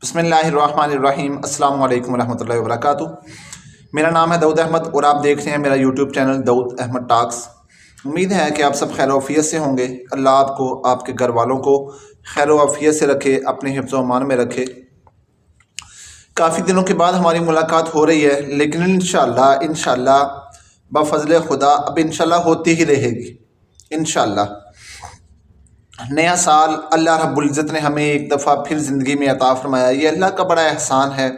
بسم اللہ الرحمن الرحیم۔ السلام علیکم ورحمۃ اللہ وبرکاتہ۔ میرا نام ہے داؤد احمد اور آپ دیکھ رہے ہیں میرا یوٹیوب چینل داؤد احمد ٹاکس۔ امید ہے کہ آپ سب خیر و عافیت سے ہوں گے۔ اللہ آپ کو، آپ کے گھر والوں کو خیر و عافیت سے رکھے، اپنے حفظ و امان میں رکھے۔ کافی دنوں کے بعد ہماری ملاقات ہو رہی ہے، لیکن انشاءاللہ بفضل خدا اب انشاءاللہ ہوتی ہی رہے گی انشاءاللہ۔ نیا سال اللہ رب العزت نے ہمیں ایک دفعہ پھر زندگی میں عطا فرمایا، یہ اللہ کا بڑا احسان ہے۔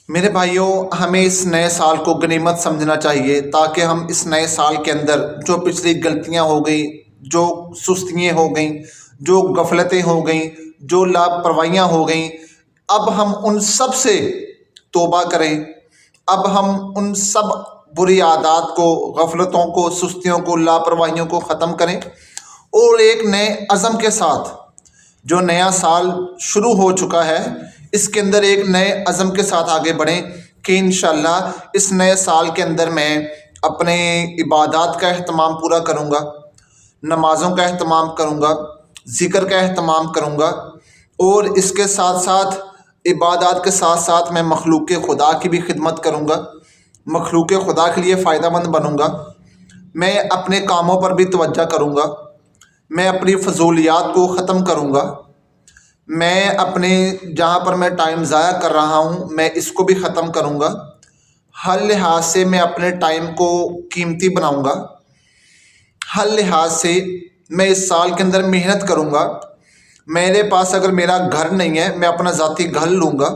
میرے بھائیوں، ہمیں اس نئے سال کو غنیمت سمجھنا چاہیے، تاکہ ہم اس نئے سال کے اندر جو پچھلی غلطیاں ہو گئیں، جو سستیاں ہو گئیں، جو غفلتیں ہو گئیں، جو لاپرواہیاں ہو گئیں، اب ہم ان سب سے توبہ کریں۔ اب ہم ان سب بری عادات کو، غفلتوں کو، سستیوں کو، لاپرواہیوں کو ختم کریں، اور ایک نئے عزم کے ساتھ جو نیا سال شروع ہو چکا ہے، اس کے اندر ایک نئے عزم کے ساتھ آگے بڑھیں کہ انشاءاللہ اس نئے سال کے اندر میں اپنے عبادات کا اہتمام پورا کروں گا، نمازوں کا اہتمام کروں گا، ذکر کا اہتمام کروں گا، اور اس کے ساتھ ساتھ عبادات کے ساتھ ساتھ میں مخلوق خدا کی بھی خدمت کروں گا، مخلوق خدا کے لیے فائدہ مند بنوں گا۔ میں اپنے کاموں پر بھی توجہ کروں گا، میں اپنی فضولیات کو ختم کروں گا، میں اپنے جہاں پر میں ٹائم ضائع کر رہا ہوں میں اس کو بھی ختم کروں گا۔ ہر لحاظ سے میں اپنے ٹائم کو قیمتی بناؤں گا، ہر لحاظ سے میں اس سال کے اندر محنت کروں گا۔ میرے پاس اگر میرا گھر نہیں ہے، میں اپنا ذاتی گھر لوں گا۔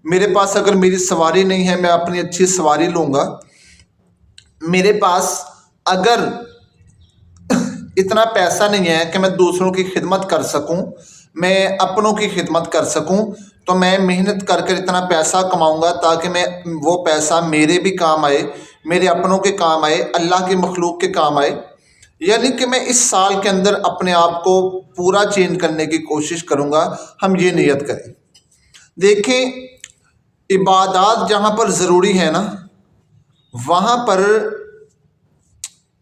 میرے پاس اگر میری سواری نہیں ہے، میں اپنی اچھی سواری لوں گا۔ میرے پاس اگر اتنا پیسہ نہیں ہے کہ میں دوسروں کی خدمت کر سکوں، میں اپنوں کی خدمت کر سکوں، تو میں محنت کر اتنا پیسہ کماؤں گا تاکہ میں وہ پیسہ میرے بھی کام آئے، میرے اپنوں کے کام آئے، اللہ کی مخلوق کے کام آئے۔ یعنی کہ میں اس سال کے اندر اپنے آپ کو پورا چینج کرنے کی کوشش کروں گا۔ ہم یہ نیت کریں۔ دیکھیں، عبادات جہاں پر ضروری ہے نا، وہاں پر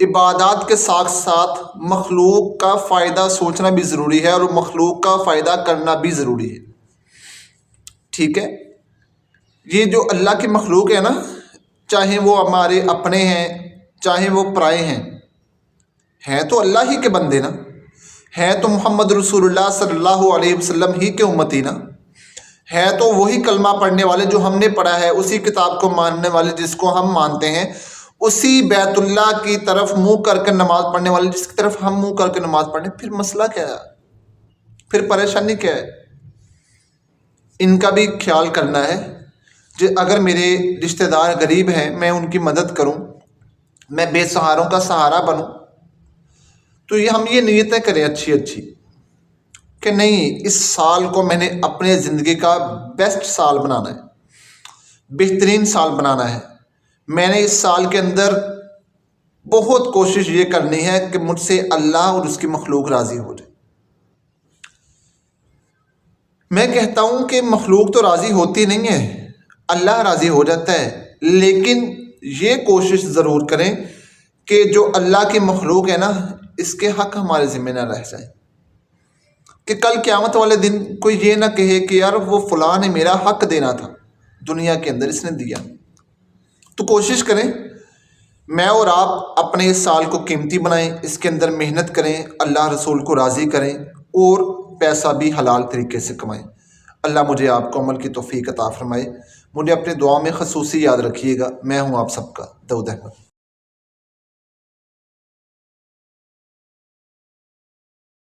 عبادات کے ساتھ ساتھ مخلوق کا فائدہ سوچنا بھی ضروری ہے، اور مخلوق کا فائدہ کرنا بھی ضروری ہے۔ ٹھیک ہے؟ یہ جو اللہ کی مخلوق ہے نا، چاہے وہ ہمارے اپنے ہیں، چاہے وہ پرائے ہیں تو اللہ ہی کے بندے نا، ہیں تو محمد رسول اللہ صلی اللہ علیہ وسلم ہی کے امتی نا، ہے تو وہی کلمہ پڑھنے والے جو ہم نے پڑھا ہے، اسی کتاب کو ماننے والے جس کو ہم مانتے ہیں، اسی بیت اللہ کی طرف منہ کر کے نماز پڑھنے والے جس کی طرف ہم منہ کر کے نماز پڑھیں۔ پھر مسئلہ کیا ہے؟ پھر پریشانی کیا ہے؟ ان کا بھی خیال کرنا ہے۔ اگر میرے رشتہ دار غریب ہیں، میں ان کی مدد کروں، میں بے سہاروں کا سہارا بنوں۔ تو ہم یہ نیتیں کریں اچھی کہ نہیں، اس سال کو میں نے اپنے زندگی کا بیسٹ سال بنانا ہے، بہترین سال بنانا ہے۔ میں نے اس سال کے اندر بہت کوشش یہ کرنی ہے کہ مجھ سے اللہ اور اس کی مخلوق راضی ہو جائے۔ میں کہتا ہوں کہ مخلوق تو راضی ہوتی نہیں ہے، اللہ راضی ہو جاتا ہے، لیکن یہ کوشش ضرور کریں کہ جو اللہ کی مخلوق ہے نا، اس کے حق ہمارے ذمہ نہ رہ جائیں، کہ کل قیامت والے دن کوئی یہ نہ کہے کہ یار وہ فلاں نے میرا حق دینا تھا، دنیا کے اندر اس نے دیا۔ تو کوشش کریں، میں اور آپ اپنے اس سال کو قیمتی بنائیں، اس کے اندر محنت کریں، اللہ رسول کو راضی کریں، اور پیسہ بھی حلال طریقے سے کمائیں۔ اللہ مجھے آپ کو عمل کی توفیق عطا فرمائے۔ مجھے اپنے دعاؤں میں خصوصی یاد رکھیے گا۔ میں ہوں آپ سب کا داؤد احمد۔